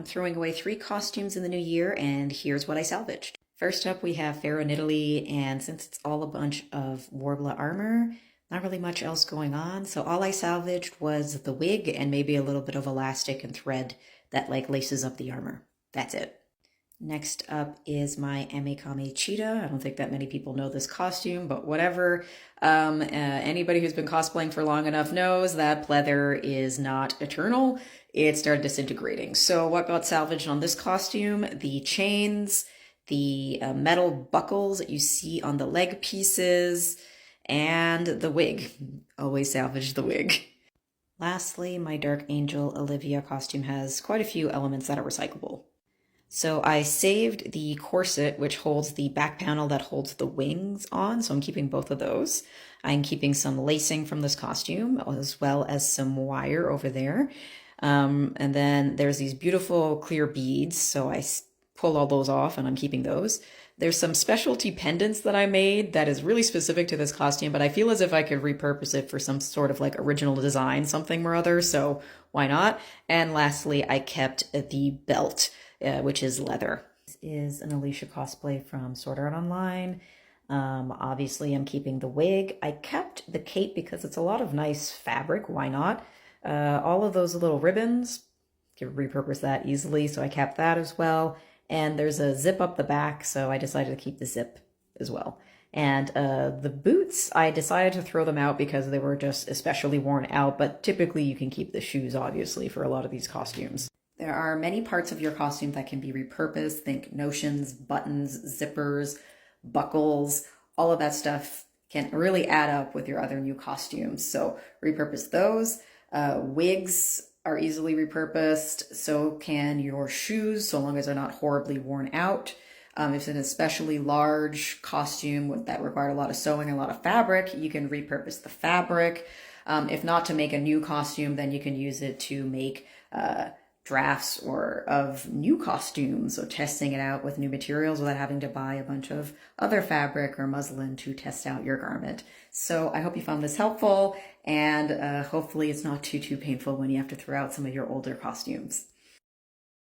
throwing away 3 costumes in the new year, and here's what I salvaged. First up, we have Pharaoh Nidalee, and since it's all a bunch of Warbler armor, not really much else going on, so all I salvaged was the wig and maybe a little bit of elastic and thread that like laces up the armor. That's it. Next up is my Amekame Cheetah. I don't think that many people know this costume, but whatever. Anybody who's been cosplaying for long enough knows that pleather is not eternal. It started disintegrating. So what got salvaged on this costume? The chains, the metal buckles that you see on the leg pieces, and the wig. Always salvage the wig. Lastly, my Dark Angel Olivia costume has quite a few elements that are recyclable. So I saved the corset, which holds the back panel that holds the wings on, so I'm keeping both of those. I'm keeping some lacing from this costume, as well as some wire over there. And then there's these beautiful clear beads, so I pulled all those off, and I'm keeping those. There's some specialty pendants that I made that is really specific to this costume, but I feel as if I could repurpose it for some sort of like original design, something or other, so why not? And lastly, I kept the belt, which is leather. This is an Alicia cosplay from Sword Art Online. Obviously, I'm keeping the wig. I kept the cape because it's a lot of nice fabric. Why not? All of those little ribbons, you can repurpose that easily, so I kept that as well. And there's a zip up the back, so I decided to keep the zip as well. And the boots, I decided to throw them out because they were just especially worn out, but typically you can keep the shoes, obviously, for a lot of these costumes. There are many parts of your costume that can be repurposed. Think notions, buttons, zippers, buckles, all of that stuff can really add up with your other new costumes. So repurpose those. Wigs are easily repurposed. So can your shoes, so long as they're not horribly worn out. If it's an especially large costume that required a lot of sewing, a lot of fabric, you can repurpose the fabric. If not to make a new costume, then you can use it to make drafts or of new costumes, so testing it out with new materials without having to buy a bunch of other fabric or muslin to test out your garment. So I hope you found this helpful, and hopefully it's not too painful when you have to throw out some of your older costumes.